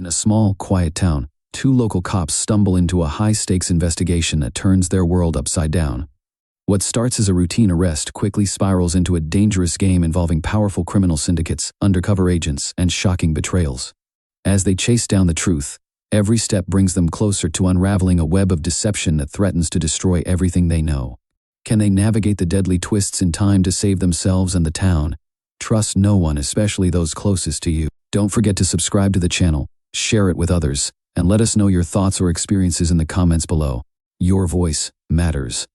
In a small, quiet town, two local cops stumble into a high-stakes investigation that turns their world upside down. What starts as a routine arrest quickly spirals into a dangerous game involving powerful criminal syndicates, undercover agents, and shocking betrayals. As they chase down the truth, every step brings them closer to unraveling a web of deception that threatens to destroy everything they know. Can they navigate the deadly twists in time to save themselves and the town? Trust no one, especially those closest to you. Don't forget to subscribe to the channel, share it with others, and let us know your thoughts or experiences in the comments below. Your voice matters.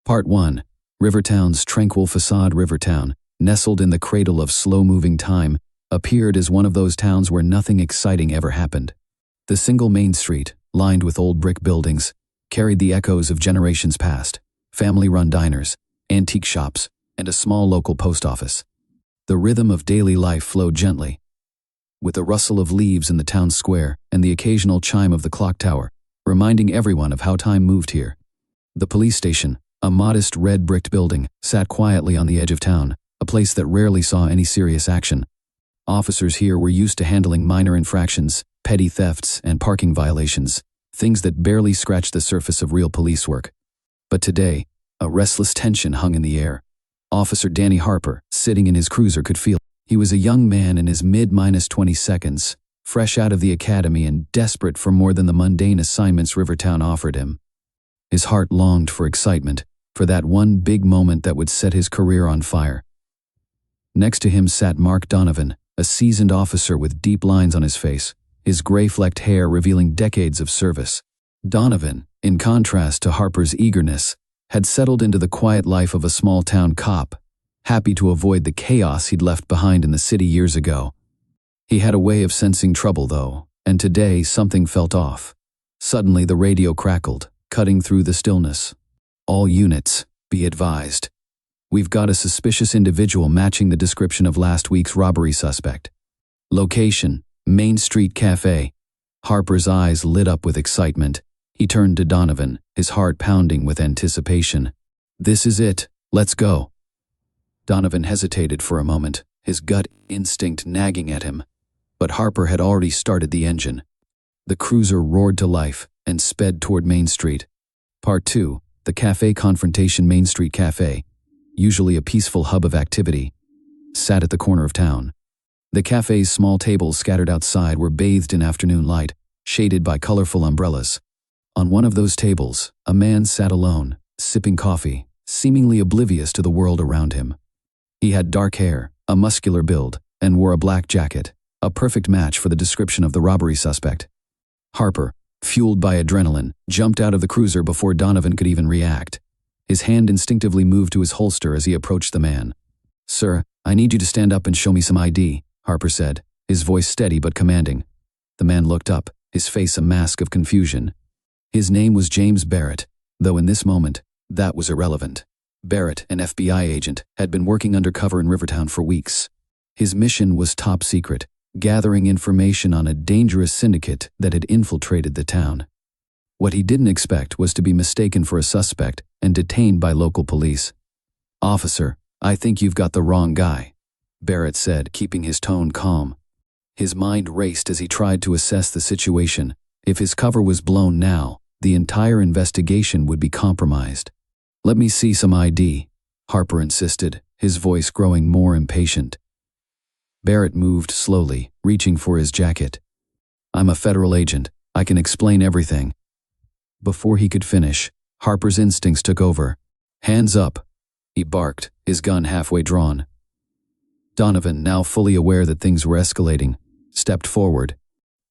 Part 1. Rivertown's tranquil facade. Rivertown, nestled in the cradle of slow-moving time, appeared as one of those towns where nothing exciting ever happened. The single main street, lined with old brick buildings, carried the echoes of generations past: family-run diners, antique shops, and a small local post office. The rhythm of daily life flowed gently, with the rustle of leaves in the town square and the occasional chime of the clock tower, reminding everyone of how time moved here. The police station, a modest red-bricked building, sat quietly on the edge of town, a place that rarely saw any serious action. Officers here were used to handling minor infractions, petty thefts, and parking violations, things that barely scratched the surface of real police work. But today, a restless tension hung in the air. Officer Danny Harper, sitting in his cruiser, could feel it. He was a young man in his mid-20s, fresh out of the academy and desperate for more than the mundane assignments Rivertown offered him. His heart longed for excitement, for that one big moment that would set his career on fire. Next to him sat Mark Donovan, a seasoned officer with deep lines on his face, his gray-flecked hair revealing decades of service. Donovan, in contrast to Harper's eagerness, had settled into the quiet life of a small-town cop, happy to avoid the chaos he'd left behind in the city years ago. He had a way of sensing trouble, though, and today something felt off. Suddenly the radio crackled, cutting through the stillness. "All units, be advised. We've got a suspicious individual matching the description of last week's robbery suspect. Location, Main Street Cafe." Harper's eyes lit up with excitement. He turned to Donovan, his heart pounding with anticipation. "This is it. Let's go." Donovan hesitated for a moment, his gut instinct nagging at him. But Harper had already started the engine. The cruiser roared to life and sped toward Main Street. Part 2. The Cafe Confrontation. Main Street Cafe, usually a peaceful hub of activity, sat at the corner of town. The cafe's small tables scattered outside were bathed in afternoon light, shaded by colorful umbrellas. On one of those tables, a man sat alone, sipping coffee, seemingly oblivious to the world around him. He had dark hair, a muscular build, and wore a black jacket, a perfect match for the description of the robbery suspect. Harper, fueled by adrenaline, jumped out of the cruiser before Donovan could even react. His hand instinctively moved to his holster as he approached the man. "Sir, I need you to stand up and show me some ID," Harper said, his voice steady but commanding. The man looked up, his face a mask of confusion. His name was James Barrett, though in this moment, that was irrelevant. Barrett, an FBI agent, had been working undercover in Rivertown for weeks. His mission was top secret, gathering information on a dangerous syndicate that had infiltrated the town. What he didn't expect was to be mistaken for a suspect and detained by local police. "Officer, I think you've got the wrong guy," Barrett said, keeping his tone calm. His mind raced as he tried to assess the situation. If his cover was blown now, the entire investigation would be compromised. "Let me see some ID," Harper insisted, his voice growing more impatient. Barrett moved slowly, reaching for his jacket. "I'm a federal agent. I can explain everything." Before he could finish, Harper's instincts took over. "Hands up," he barked, his gun halfway drawn. Donovan, now fully aware that things were escalating, stepped forward.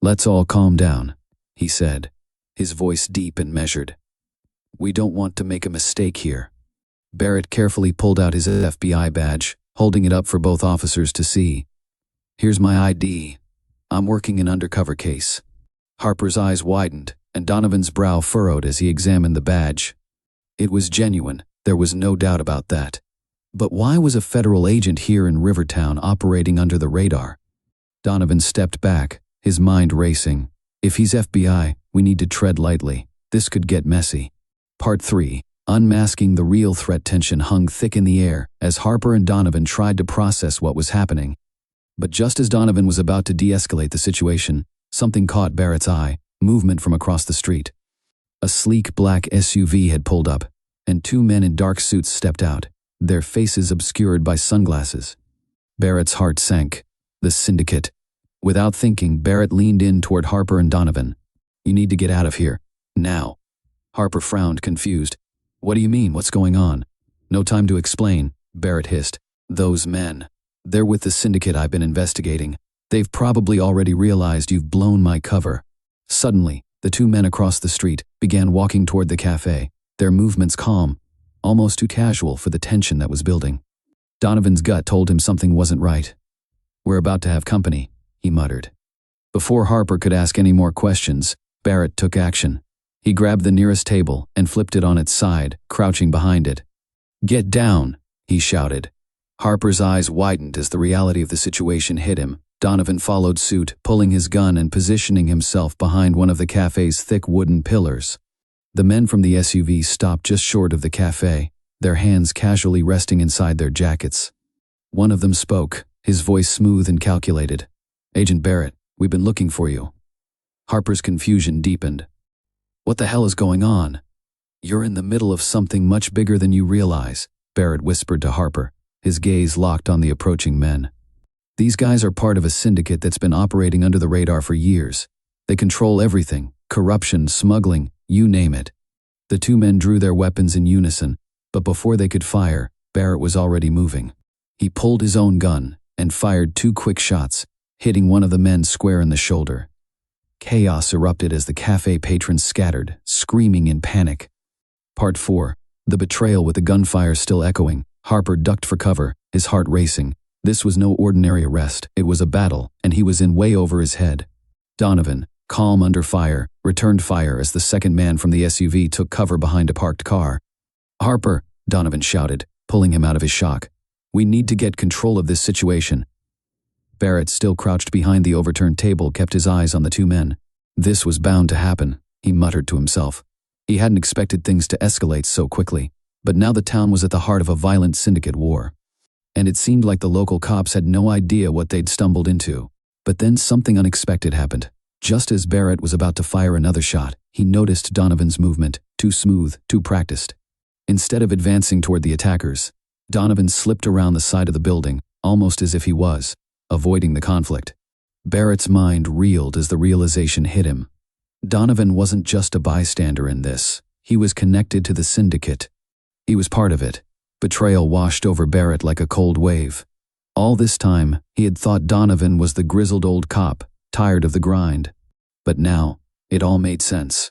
"Let's all calm down," he said, his voice deep and measured. "We don't want to make a mistake here." Barrett carefully pulled out his FBI badge, holding it up for both officers to see. "Here's my ID. I'm working an undercover case." Harper's eyes widened, and Donovan's brow furrowed as he examined the badge. It was genuine, there was no doubt about that. But why was a federal agent here in Rivertown operating under the radar? Donovan stepped back, his mind racing. If he's FBI, we need to tread lightly. This could get messy. Part 3. Unmasking the real threat. Tension hung thick in the air as Harper and Donovan tried to process what was happening. But just as Donovan was about to de-escalate the situation, Something caught Barrett's eye, movement from across the street. A sleek black SUV had pulled up, and two men in dark suits stepped out, their faces obscured by sunglasses. Barrett's heart sank. The syndicate. Without thinking, Barrett leaned in toward Harper and Donovan. "You need to get out of here. Now." Harper frowned, confused. "What do you mean? What's going on?" "No time to explain," Barrett hissed. "Those men. They're with the syndicate I've been investigating. They've probably already realized you've blown my cover." Suddenly, the two men across the street began walking toward the cafe, their movements calm, almost too casual for the tension that was building. Donovan's gut told him something wasn't right. "We're about to have company," he muttered. Before Harper could ask any more questions, Barrett took action. He grabbed the nearest table and flipped it on its side, crouching behind it. "Get down," he shouted. Harper's eyes widened as the reality of the situation hit him. Donovan followed suit, pulling his gun and positioning himself behind one of the cafe's thick wooden pillars. The men from the SUV stopped just short of the cafe, their hands casually resting inside their jackets. One of them spoke, his voice smooth and calculated. "Agent Barrett, we've been looking for you." Harper's confusion deepened. "What the hell is going on?" "You're in the middle of something much bigger than you realize," Barrett whispered to Harper, his gaze locked on the approaching men. "These guys are part of a syndicate that's been operating under the radar for years. They control everything, corruption, smuggling, you name it." The two men drew their weapons in unison, but before they could fire, Barrett was already moving. He pulled his own gun and fired 2 quick shots, hitting one of the men square in the shoulder. Chaos erupted as the cafe patrons scattered, screaming in panic. Part 4. The betrayal. With the gunfire still echoing, Harper ducked for cover, his heart racing. This was no ordinary arrest, it was a battle, and he was in way over his head. Donovan, calm under fire, returned fire as the second man from the SUV took cover behind a parked car. "Harper," Donovan shouted, pulling him out of his shock. "We need to get control of this situation." Barrett, still crouched behind the overturned table, kept his eyes on the two men. This was bound to happen, he muttered to himself. He hadn't expected things to escalate so quickly, but now the town was at the heart of a violent syndicate war. And it seemed like the local cops had no idea what they'd stumbled into. But then something unexpected happened. Just as Barrett was about to fire another shot, he noticed Donovan's movement, too smooth, too practiced. Instead of advancing toward the attackers, Donovan slipped around the side of the building, almost as if he was avoiding the conflict. Barrett's mind reeled as the realization hit him. Donovan wasn't just a bystander in this. He was connected to the syndicate. He was part of it. Betrayal washed over Barrett like a cold wave. All this time, he had thought Donovan was the grizzled old cop, tired of the grind. But now, it all made sense.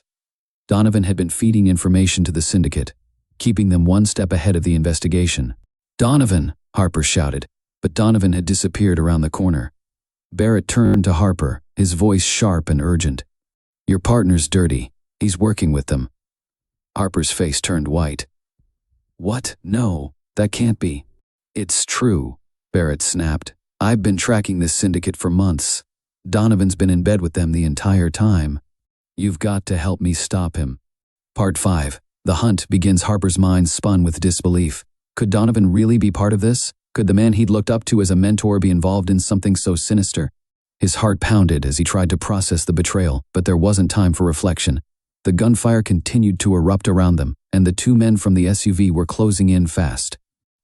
Donovan had been feeding information to the syndicate, keeping them one step ahead of the investigation. "Donovan!" Harper shouted, but Donovan had disappeared around the corner. Barrett turned to Harper, his voice sharp and urgent. "Your partner's dirty. He's working with them." Harper's face turned white. "What? No, that can't be." "It's true," Barrett snapped. "I've been tracking this syndicate for months. Donovan's been in bed with them the entire time. You've got to help me stop him." Part 5. The hunt begins. Harper's mind spun with disbelief. Could Donovan really be part of this? Could the man he'd looked up to as a mentor be involved in something so sinister? His heart pounded as he tried to process the betrayal, but there wasn't time for reflection. The gunfire continued to erupt around them, and the two men from the SUV were closing in fast.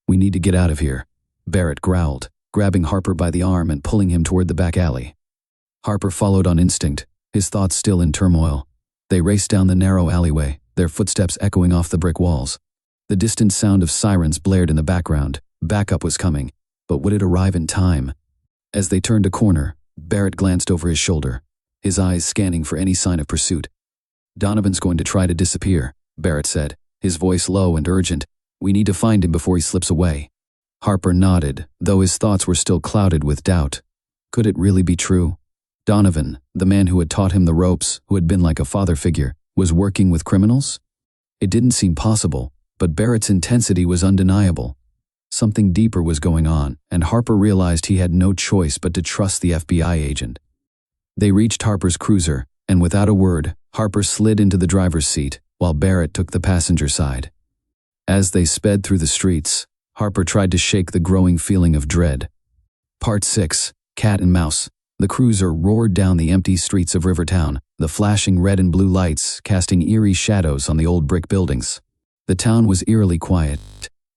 "We need to get out of here," Barrett growled, grabbing Harper by the arm and pulling him toward the back alley. Harper followed on instinct, his thoughts still in turmoil. They raced down the narrow alleyway, their footsteps echoing off the brick walls. The distant sound of sirens blared in the background. Backup was coming, but would it arrive in time? As they turned a corner, Barrett glanced over his shoulder, his eyes scanning for any sign of pursuit. "Donovan's going to try to disappear," Barrett said, his voice low and urgent. "We need to find him before he slips away." Harper nodded, though his thoughts were still clouded with doubt. Could it really be true? Donovan, the man who had taught him the ropes, who had been like a father figure, was working with criminals? It didn't seem possible, but Barrett's intensity was undeniable. Something deeper was going on, and Harper realized he had no choice but to trust the FBI agent. They reached Harper's cruiser, and without a word, Harper slid into the driver's seat, while Barrett took the passenger side. As they sped through the streets, Harper tried to shake the growing feeling of dread. Part 6. Cat and Mouse. The cruiser roared down the empty streets of Rivertown, the flashing red and blue lights casting eerie shadows on the old brick buildings. The town was eerily quiet,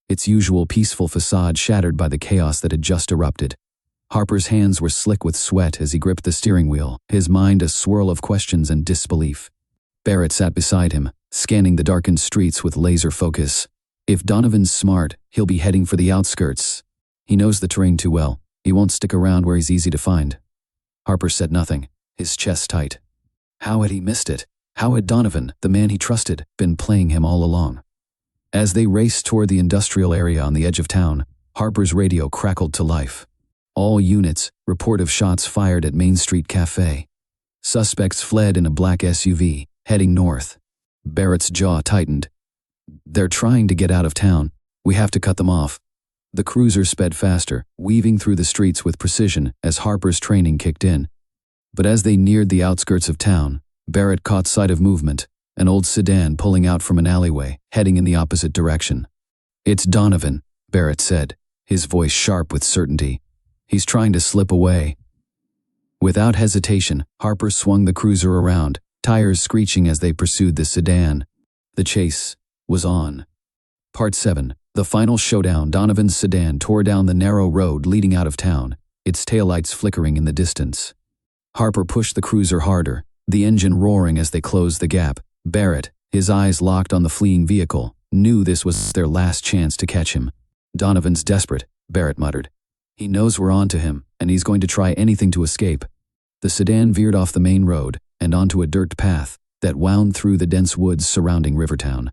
its usual peaceful facade shattered by the chaos that had just erupted. Harper's hands were slick with sweat as he gripped the steering wheel, his mind a swirl of questions and disbelief. Barrett sat beside him, scanning the darkened streets with laser focus. If Donovan's smart, he'll be heading for the outskirts. He knows the terrain too well. He won't stick around where he's easy to find. Harper said nothing, his chest tight. How had he missed it? How had Donovan, the man he trusted, been playing him all along? As they raced toward the industrial area on the edge of town, Harper's radio crackled to life. All units, report of shots fired at Main Street Cafe. Suspects fled in a black SUV, heading north. Barrett's jaw tightened. They're trying to get out of town. We have to cut them off. The cruiser sped faster, weaving through the streets with precision as Harper's training kicked in. But as they neared the outskirts of town, Barrett caught sight of movement, an old sedan pulling out from an alleyway, heading in the opposite direction. It's Donovan, Barrett said, his voice sharp with certainty. He's trying to slip away. Without hesitation, Harper swung the cruiser around, tires screeching as they pursued the sedan. The chase was on. Part 7. The final showdown. Donovan's sedan tore down the narrow road leading out of town, its taillights flickering in the distance. Harper pushed the cruiser harder, the engine roaring as they closed the gap. Barrett, his eyes locked on the fleeing vehicle, knew this was their last chance to catch him. Donovan's desperate, Barrett muttered. He knows we're on to him, and he's going to try anything to escape. The sedan veered off the main road and onto a dirt path that wound through the dense woods surrounding Rivertown.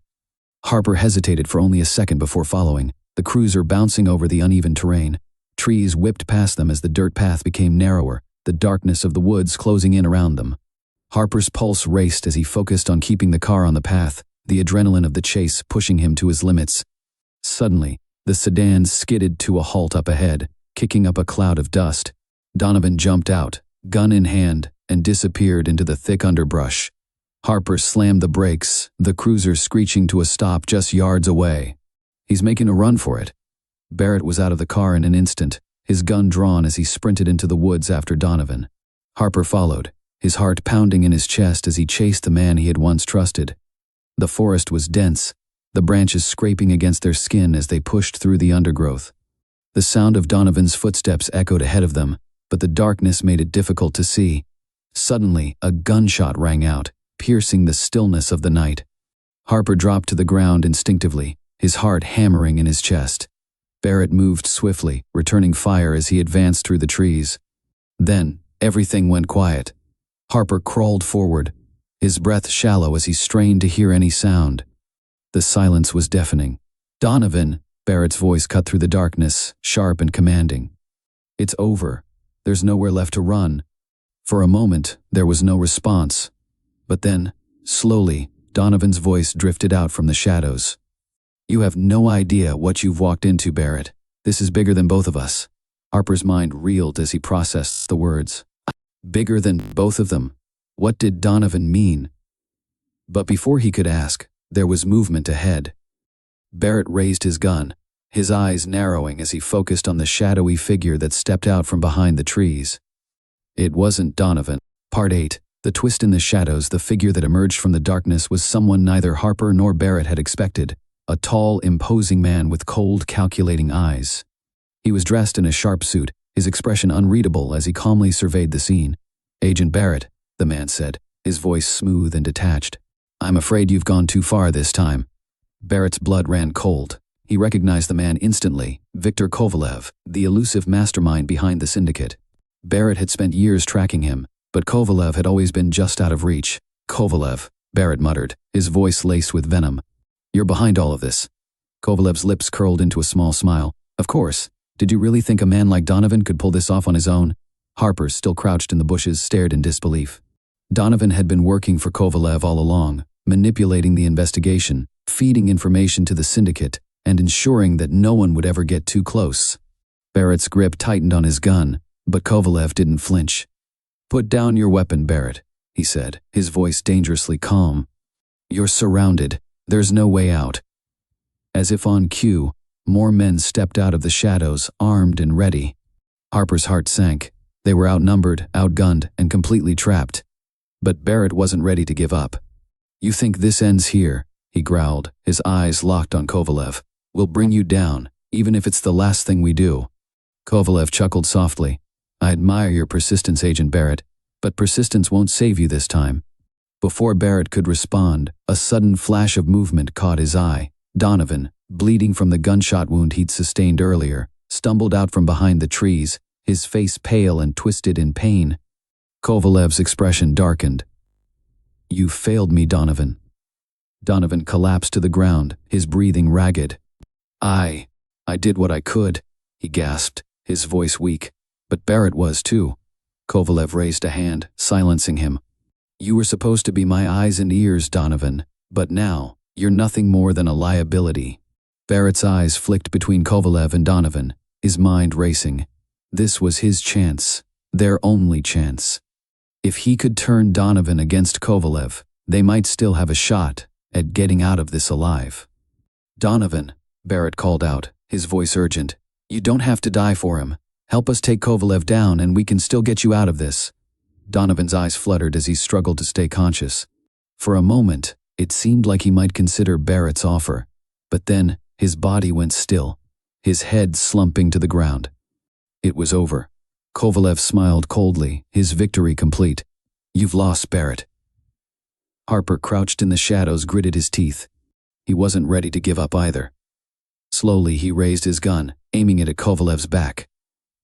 Harper hesitated for only a second before following, the cruiser bouncing over the uneven terrain. Trees whipped past them as the dirt path became narrower, the darkness of the woods closing in around them. Harper's pulse raced as he focused on keeping the car on the path, the adrenaline of the chase pushing him to his limits. Suddenly, the sedan skidded to a halt up ahead, kicking up a cloud of dust. Donovan jumped out, gun in hand, and disappeared into the thick underbrush. Harper slammed the brakes, the cruiser screeching to a stop just yards away. He's making a run for it. Barrett was out of the car in an instant, his gun drawn as he sprinted into the woods after Donovan. Harper followed, his heart pounding in his chest as he chased the man he had once trusted. The forest was dense, the branches scraping against their skin as they pushed through the undergrowth. The sound of Donovan's footsteps echoed ahead of them, but the darkness made it difficult to see. Suddenly, a gunshot rang out, piercing the stillness of the night. Harper dropped to the ground instinctively, his heart hammering in his chest. Barrett moved swiftly, returning fire as he advanced through the trees. Then, everything went quiet. Harper crawled forward, his breath shallow as he strained to hear any sound. The silence was deafening. Donovan, Barrett's voice cut through the darkness, sharp and commanding. It's over. There's nowhere left to run. For a moment, there was no response. But then, slowly, Donovan's voice drifted out from the shadows. You have no idea what you've walked into, Barrett. This is bigger than both of us. Harper's mind reeled as he processed the words. Bigger than both of them. What did Donovan mean? But before he could ask, there was movement ahead. Barrett raised his gun, his eyes narrowing as he focused on the shadowy figure that stepped out from behind the trees. It wasn't Donovan. Part 8. The twist in the shadows. The figure that emerged from the darkness was someone neither Harper nor Barrett had expected. A tall, imposing man with cold, calculating eyes. He was dressed in a sharp suit, his expression unreadable as he calmly surveyed the scene. Agent Barrett, the man said, his voice smooth and detached. I'm afraid you've gone too far this time. Barrett's blood ran cold. He recognized the man instantly, Viktor Kovalev, the elusive mastermind behind the syndicate. Barrett had spent years tracking him, but Kovalev had always been just out of reach. Kovalev, Barrett muttered, his voice laced with venom. You're behind all of this. Kovalev's lips curled into a small smile. Of course. Did you really think a man like Donovan could pull this off on his own? Harper, still crouched in the bushes, stared in disbelief. Donovan had been working for Kovalev all along, manipulating the investigation, feeding information to the syndicate, and ensuring that no one would ever get too close. Barrett's grip tightened on his gun, but Kovalev didn't flinch. Put down your weapon, Barrett, he said, his voice dangerously calm. You're surrounded. There's no way out. As if on cue, more men stepped out of the shadows, armed and ready. Harper's heart sank. They were outnumbered, outgunned, and completely trapped. But Barrett wasn't ready to give up. "You think this ends here?" he growled, his eyes locked on Kovalev. "We'll bring you down, even if it's the last thing we do." Kovalev chuckled softly. "I admire your persistence, Agent Barrett, but persistence won't save you this time." Before Barrett could respond, a sudden flash of movement caught his eye. Donovan, bleeding from the gunshot wound he'd sustained earlier, stumbled out from behind the trees, his face pale and twisted in pain. Kovalev's expression darkened. "You failed me, Donovan." Donovan collapsed to the ground, his breathing ragged. I did what I could," he gasped, his voice weak. "But Barrett was too." Kovalev raised a hand, silencing him. "You were supposed to be my eyes and ears, Donovan, but now, you're nothing more than a liability." Barrett's eyes flicked between Kovalev and Donovan, his mind racing. This was his chance, their only chance. If he could turn Donovan against Kovalev, they might still have a shot at getting out of this alive. "Donovan," Barrett called out, his voice urgent, "you don't have to die for him. Help us take Kovalev down and we can still get you out of this." Donovan's eyes fluttered as he struggled to stay conscious. For a moment, it seemed like he might consider Barrett's offer, but then his body went still, his head slumping to the ground. It was over. Kovalev smiled coldly, his victory complete. "You've lost, Barrett." Harper, crouched in the shadows, gritted his teeth. He wasn't ready to give up either. Slowly, he raised his gun, aiming it at Kovalev's back.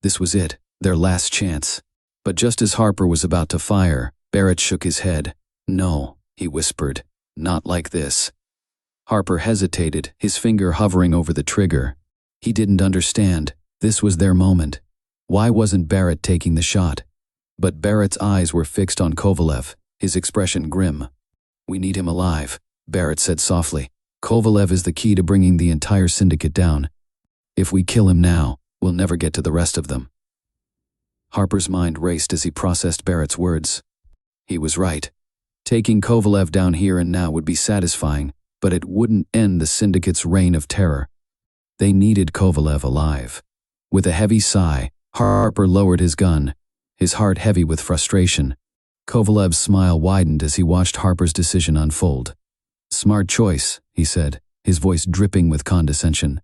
This was it, their last chance. But just as Harper was about to fire, Barrett shook his head. "No," he whispered, "not like this." Harper hesitated, his finger hovering over the trigger. He didn't understand. This was their moment. Why wasn't Barrett taking the shot? But Barrett's eyes were fixed on Kovalev, his expression grim. "We need him alive," Barrett said softly. "Kovalev is the key to bringing the entire syndicate down. If we kill him now, we'll never get to the rest of them." Harper's mind raced as he processed Barrett's words. He was right. Taking Kovalev down here and now would be satisfying, but it wouldn't end the syndicate's reign of terror. They needed Kovalev alive. With a heavy sigh, Harper lowered his gun, his heart heavy with frustration. Kovalev's smile widened as he watched Harper's decision unfold. "Smart choice," he said, his voice dripping with condescension.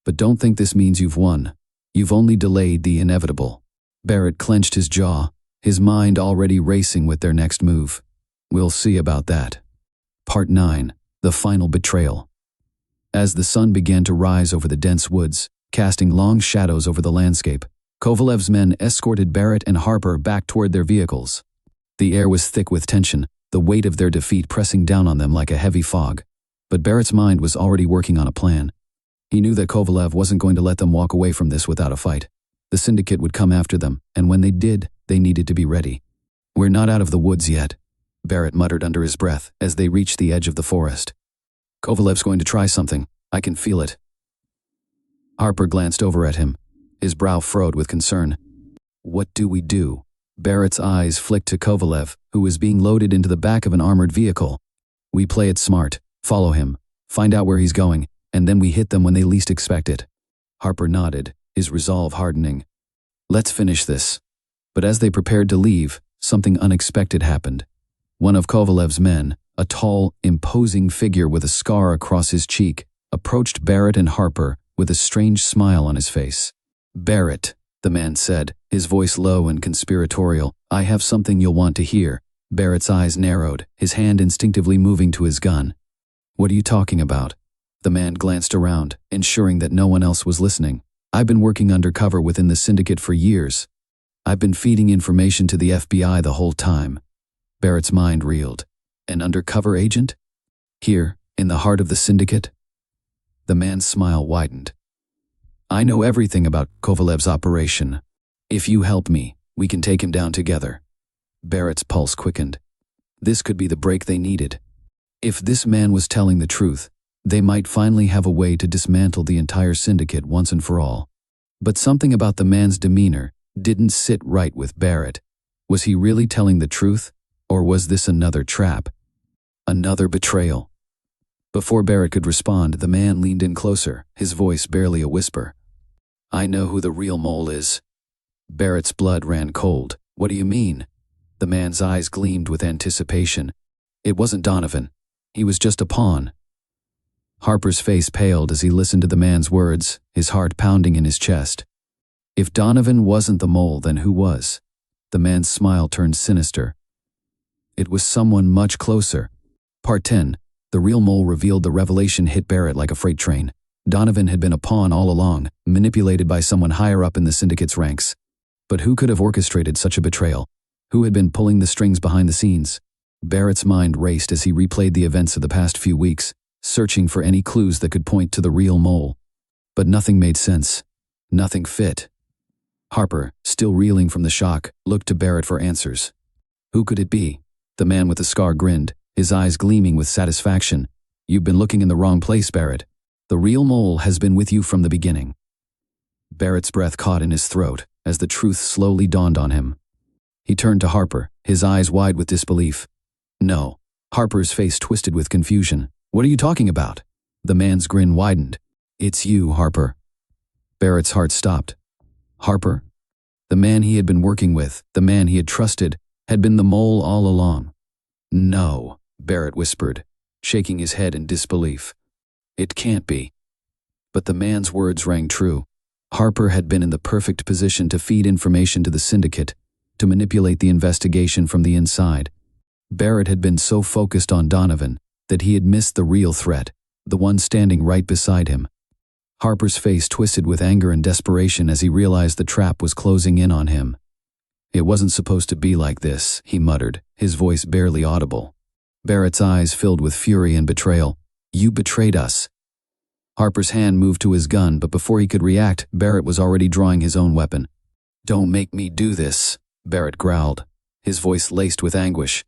"But don't think this means you've won. You've only delayed the inevitable." Barrett clenched his jaw, his mind already racing with their next move. "We'll see about that." Part 9. The Final Betrayal. As the sun began to rise over the dense woods, casting long shadows over the landscape, Kovalev's men escorted Barrett and Harper back toward their vehicles. The air was thick with tension, the weight of their defeat pressing down on them like a heavy fog. But Barrett's mind was already working on a plan. He knew that Kovalev wasn't going to let them walk away from this without a fight. The syndicate would come after them, and when they did, they needed to be ready. "We're not out of the woods yet," Barrett muttered under his breath as they reached the edge of the forest. "Kovalev's going to try something. I can feel it." Harper glanced over at him, his brow furrowed with concern. "What do we do?" Barrett's eyes flicked to Kovalev, who was being loaded into the back of an armored vehicle. "We play it smart, follow him, find out where he's going, and then we hit them when they least expect it." Harper nodded, his resolve hardening. "Let's finish this." But as they prepared to leave, something unexpected happened. One of Kovalev's men, a tall, imposing figure with a scar across his cheek, approached Barrett and Harper with a strange smile on his face. "Barrett," the man said, his voice low and conspiratorial, "I have something you'll want to hear." Barrett's eyes narrowed, his hand instinctively moving to his gun. "What are you talking about?" The man glanced around, ensuring that no one else was listening. "I've been working undercover within the syndicate for years. I've been feeding information to the FBI the whole time." Barrett's mind reeled. An undercover agent? Here, in the heart of the syndicate? The man's smile widened. "I know everything about Kovalev's operation. If you help me, we can take him down together." Barrett's pulse quickened. This could be the break they needed. If this man was telling the truth, they might finally have a way to dismantle the entire syndicate once and for all. But something about the man's demeanor didn't sit right with Barrett. Was he really telling the truth, or was this another trap? Another betrayal? Before Barrett could respond, the man leaned in closer, his voice barely a whisper. "I know who the real mole is." Barrett's blood ran cold. What do you mean? The man's eyes gleamed with anticipation. It wasn't Donovan. He was just a pawn. Harper's face paled as he listened to the man's words, his heart pounding in his chest. If Donovan wasn't the mole, then who was? The man's smile turned sinister. It was someone much closer. Part 10. The real mole revealed. The revelation hit Barrett like a freight train. Donovan had been a pawn all along, manipulated by someone higher up in the syndicate's ranks. But who could have orchestrated such a betrayal? Who had been pulling the strings behind the scenes? Barrett's mind raced as he replayed the events of the past few weeks, searching for any clues that could point to the real mole. But nothing made sense. Nothing fit. Harper, still reeling from the shock, looked to Barrett for answers. Who could it be? The man with the scar grinned, his eyes gleaming with satisfaction. You've been looking in the wrong place, Barrett. The real mole has been with you from the beginning. Barrett's breath caught in his throat as the truth slowly dawned on him. He turned to Harper, his eyes wide with disbelief. No. Harper's face twisted with confusion. What are you talking about? The man's grin widened. It's you, Harper. Barrett's heart stopped. Harper? The man he had been working with, the man he had trusted, had been the mole all along. No, Barrett whispered, shaking his head in disbelief. It can't be. But the man's words rang true. Harper had been in the perfect position to feed information to the syndicate, to manipulate the investigation from the inside. Barrett had been so focused on Donovan that he had missed the real threat, the one standing right beside him. Harper's face twisted with anger and desperation as he realized the trap was closing in on him. It wasn't supposed to be like this, he muttered, his voice barely audible. Barrett's eyes filled with fury and betrayal. You betrayed us. Harper's hand moved to his gun, but before he could react, Barrett was already drawing his own weapon. Don't make me do this, Barrett growled, his voice laced with anguish.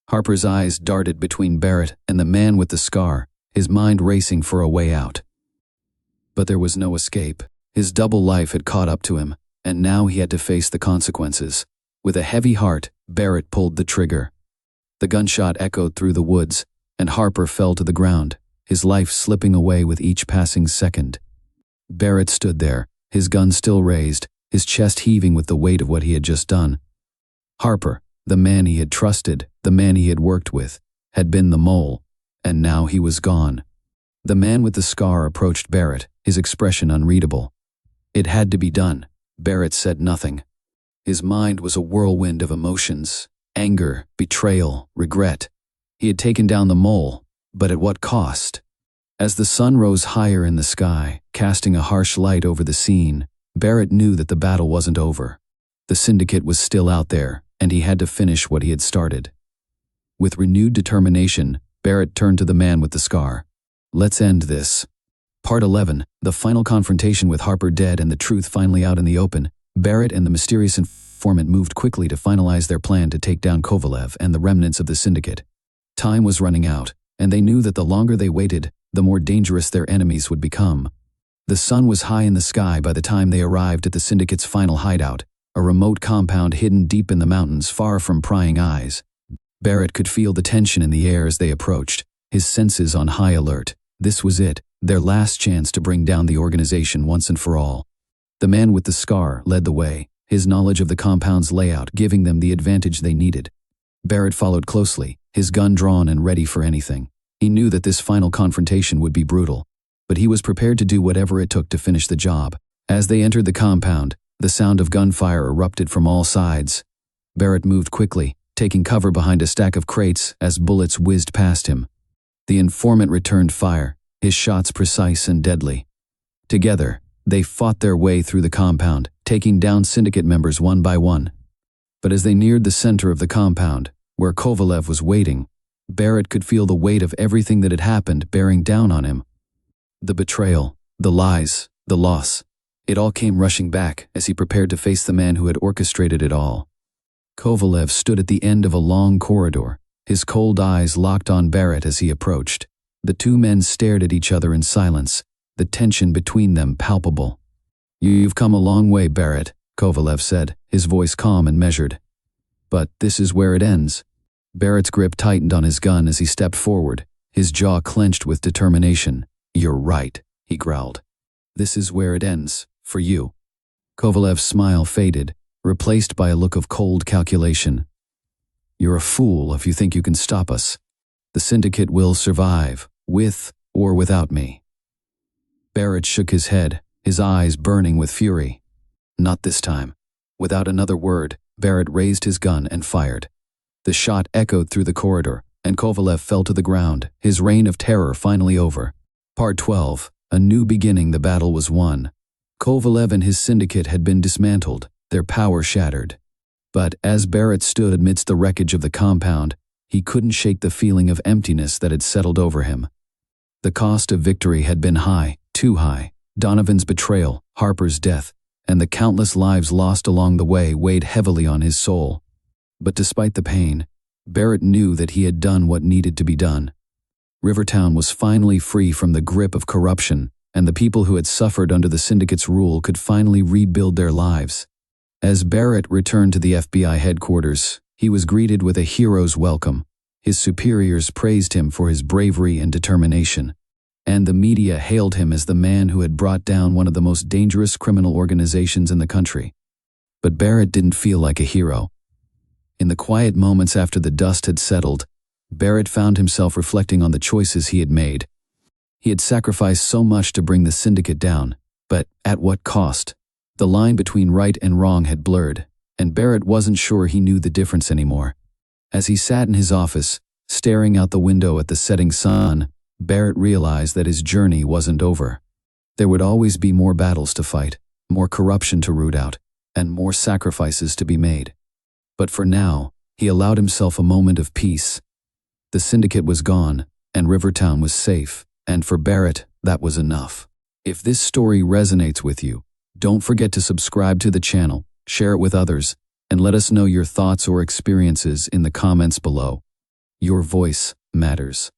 Harper's eyes darted between Barrett and the man with the scar, his mind racing for a way out. But there was no escape. His double life had caught up to him, and now he had to face the consequences. With a heavy heart, Barrett pulled the trigger. The gunshot echoed through the woods, and Harper fell to the ground, his life slipping away with each passing second. Barrett stood there, his gun still raised, his chest heaving with the weight of what he had just done. Harper, the man he had trusted, the man he had worked with, had been the mole, and now he was gone. The man with the scar approached Barrett, his expression unreadable. It had to be done. Barrett said nothing. His mind was a whirlwind of emotions, anger, betrayal, regret. He had taken down the mole, but at what cost? As the sun rose higher in the sky, casting a harsh light over the scene, Barrett knew that the battle wasn't over. The syndicate was still out there, and he had to finish what he had started. With renewed determination, Barrett turned to the man with the scar. Let's end this. Part 11, the final confrontation with Harper dead and the truth finally out in the open. Barrett and the mysterious informant moved quickly to finalize their plan to take down Kovalev and the remnants of the syndicate. Time was running out, and they knew that the longer they waited, the more dangerous their enemies would become. The sun was high in the sky by the time they arrived at the syndicate's final hideout, a remote compound hidden deep in the mountains far from prying eyes. Barrett could feel the tension in the air as they approached, his senses on high alert. This was it, their last chance to bring down the organization once and for all. The man with the scar led the way, his knowledge of the compound's layout giving them the advantage they needed. Barrett followed closely, his gun drawn and ready for anything. He knew that this final confrontation would be brutal, but he was prepared to do whatever it took to finish the job. As they entered the compound, the sound of gunfire erupted from all sides. Barrett moved quickly, taking cover behind a stack of crates as bullets whizzed past him. The informant returned fire, his shots precise and deadly. Together, they fought their way through the compound, taking down syndicate members one by one. But as they neared the center of the compound, where Kovalev was waiting, Barrett could feel the weight of everything that had happened bearing down on him. The betrayal, the lies, the loss. It all came rushing back as he prepared to face the man who had orchestrated it all. Kovalev stood at the end of a long corridor, his cold eyes locked on Barrett as he approached. The two men stared at each other in silence, the tension between them palpable. You've come a long way, Barrett, Kovalev said, his voice calm and measured. But this is where it ends. Barrett's grip tightened on his gun as he stepped forward, his jaw clenched with determination. You're right, he growled. This is where it ends, for you. Kovalev's smile faded, replaced by a look of cold calculation. "You're a fool if you think you can stop us. The syndicate will survive, with or without me." Barrett shook his head, his eyes burning with fury. "Not this time." Without another word, Barrett raised his gun and fired. The shot echoed through the corridor, and Kovalev fell to the ground, his reign of terror finally over. Part 12. A new beginning. The battle was won. Kovalev and his syndicate had been dismantled, their power shattered. But as Barrett stood amidst the wreckage of the compound, he couldn't shake the feeling of emptiness that had settled over him. The cost of victory had been high, too high. Donovan's betrayal, Harper's death, and the countless lives lost along the way weighed heavily on his soul. But despite the pain, Barrett knew that he had done what needed to be done. Rivertown was finally free from the grip of corruption, and the people who had suffered under the syndicate's rule could finally rebuild their lives. As Barrett returned to the FBI headquarters, he was greeted with a hero's welcome. His superiors praised him for his bravery and determination, and the media hailed him as the man who had brought down one of the most dangerous criminal organizations in the country. But Barrett didn't feel like a hero. In the quiet moments after the dust had settled, Barrett found himself reflecting on the choices he had made. He had sacrificed so much to bring the syndicate down, but at what cost? The line between right and wrong had blurred, and Barrett wasn't sure he knew the difference anymore. As he sat in his office, staring out the window at the setting sun, Barrett realized that his journey wasn't over. There would always be more battles to fight, more corruption to root out, and more sacrifices to be made. But for now, he allowed himself a moment of peace. The syndicate was gone, and Rivertown was safe, and for Barrett, that was enough. If this story resonates with you, don't forget to subscribe to the channel, share it with others, and let us know your thoughts or experiences in the comments below. Your voice matters.